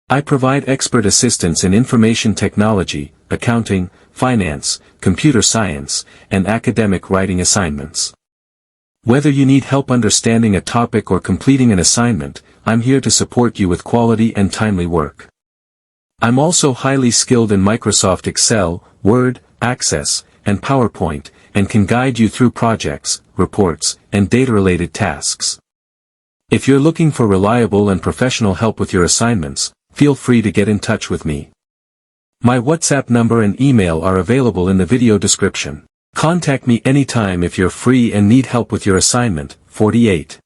I provide expert assistance in information technology, accounting, finance, computer science, and academic writing assignments. Whether you need help understanding a topic or completing an assignment, I'm here to support you with quality and timely work. I'm also highly skilled in Microsoft Excel, Word, Access, and PowerPoint, and can guide you through projects, reports, and data-related tasks. If you're looking for reliable and professional help with your assignments, feel free to get in touch with me. My WhatsApp number and email are available in the video description. Contact me anytime if you're free and need help with your assignment. 48.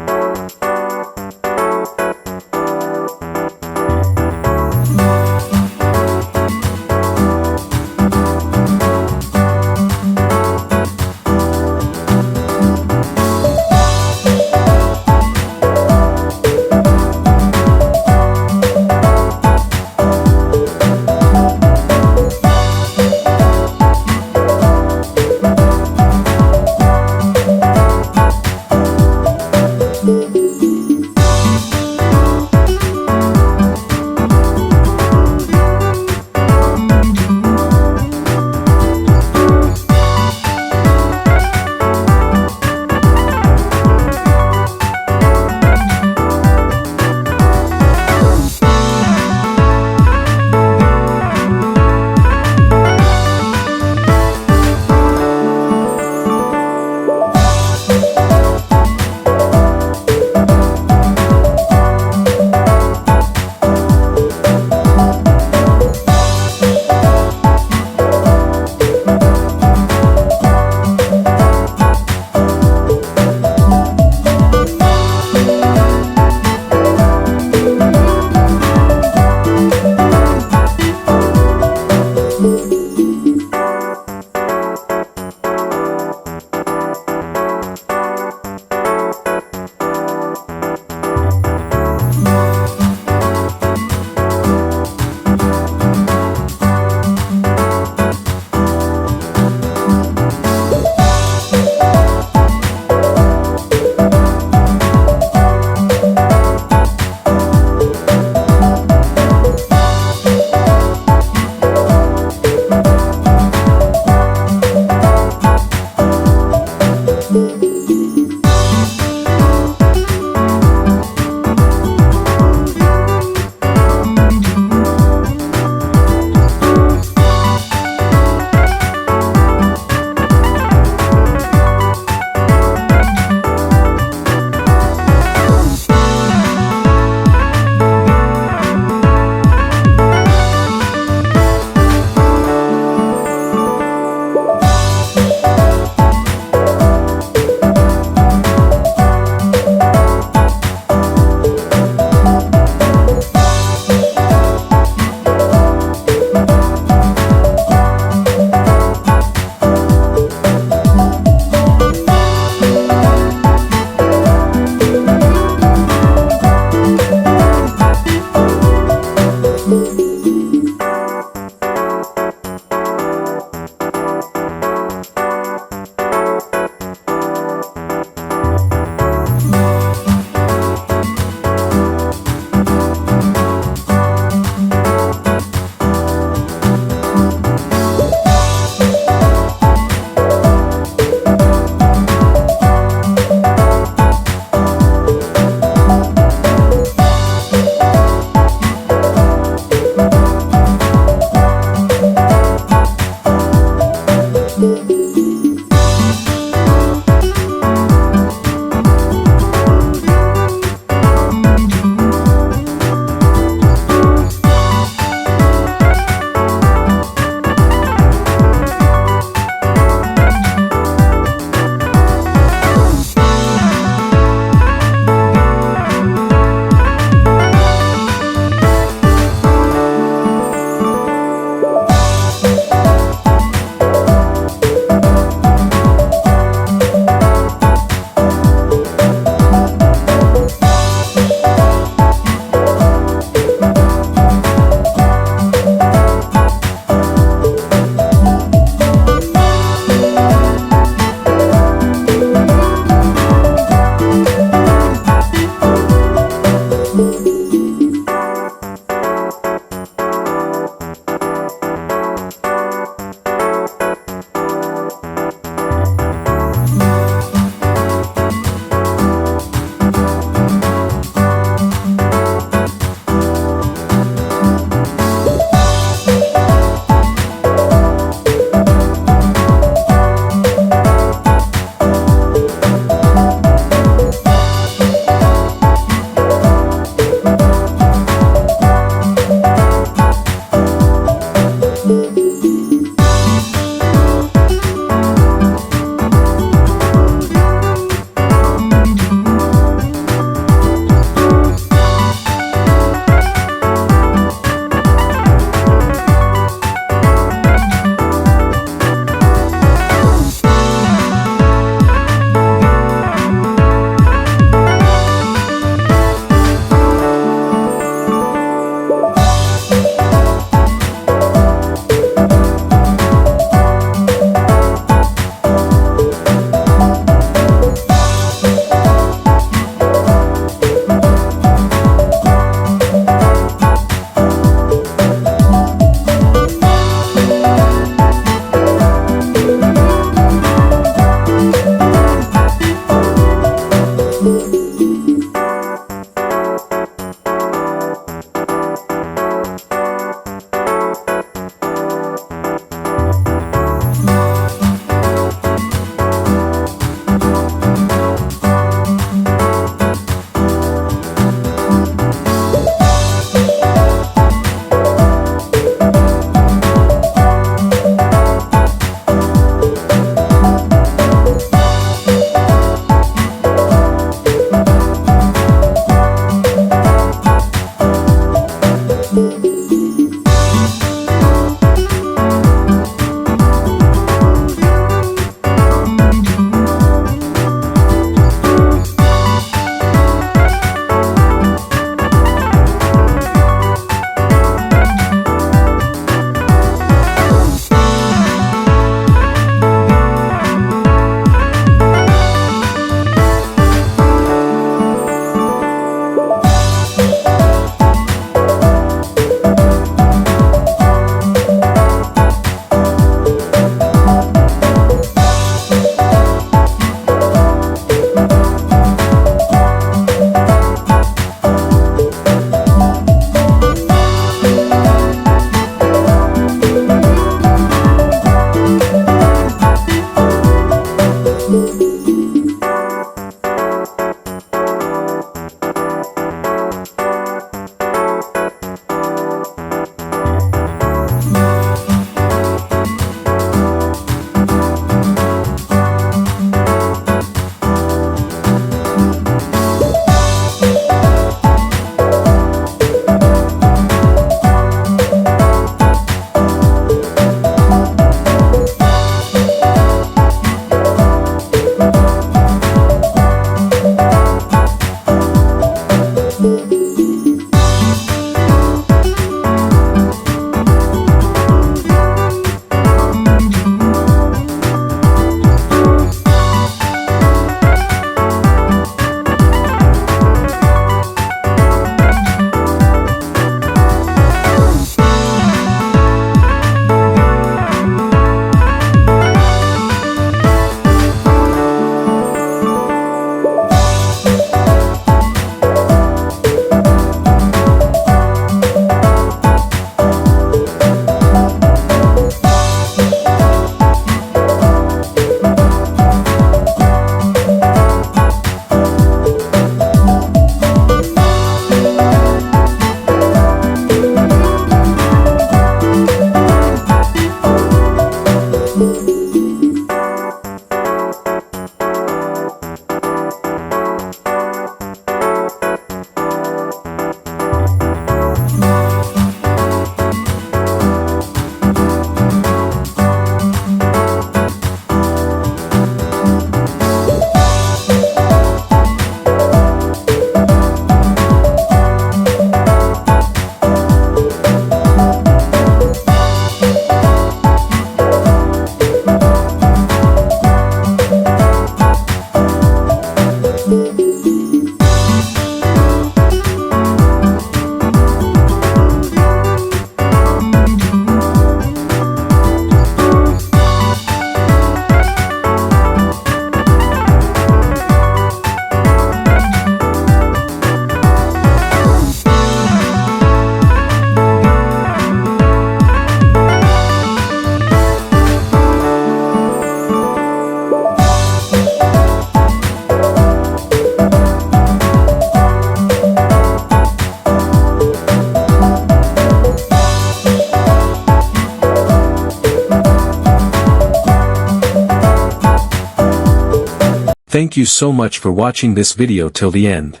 Thank you so much for watching this video till the end.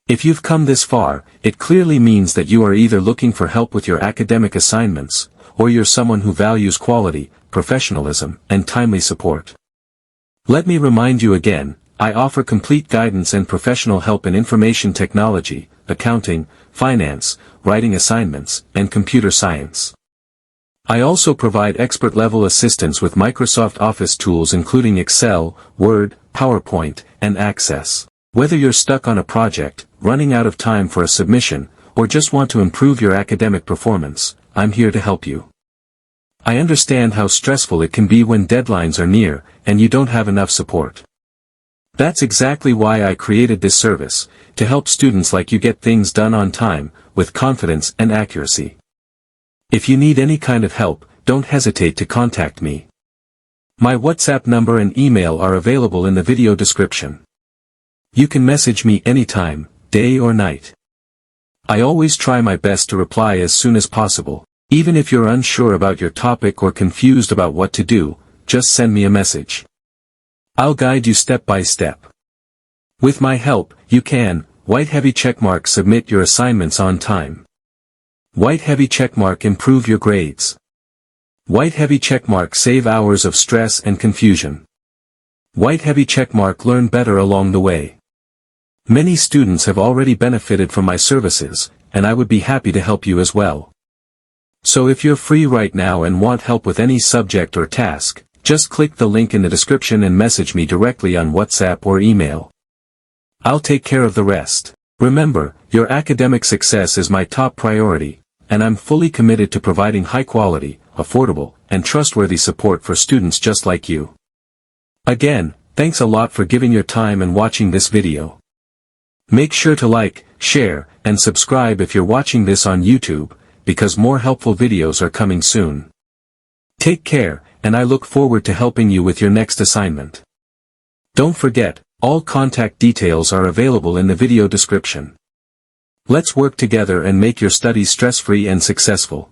If you've come this far, it clearly means that you are either looking for help with your academic assignments, or you're someone who values quality, professionalism, and timely support. Let me remind you again, I offer complete guidance and professional help in information technology, accounting, finance, writing assignments, and computer science. I also provide expert-level assistance with Microsoft Office tools including Excel, Word, PowerPoint, and Access. Whether you're stuck on a project, running out of time for a submission, or just want to improve your academic performance, I'm here to help you. I understand how stressful it can be when deadlines are near, and you don't have enough support. That's exactly why I created this service, to help students like you get things done on time, with confidence and accuracy. If you need any kind of help, don't hesitate to contact me. My WhatsApp number and email are available in the video description. You can message me anytime, day or night. I always try my best to reply as soon as possible. Even if you're unsure about your topic or confused about what to do, just send me a message. I'll guide you step by step. With my help, you can, white heavy checkmark, submit your assignments on time. White heavy checkmark, improve your grades. White heavy checkmark, save hours of stress and confusion. White heavy checkmark, learn better along the way. Many students have already benefited from my services, and I would be happy to help you as well. So if you're free right now and want help with any subject or task, just click the link in the description and message me directly on WhatsApp or email. I'll take care of the rest. Remember, your academic success is my top priority, and I'm fully committed to providing high-quality, affordable, and trustworthy support for students just like you. Again, thanks a lot for giving your time and watching this video. Make sure to like, share, and subscribe if you're watching this on YouTube, because more helpful videos are coming soon. Take care, and I look forward to helping you with your next assignment. Don't forget, all contact details are available in the video description. Let's work together and make your studies stress-free and successful.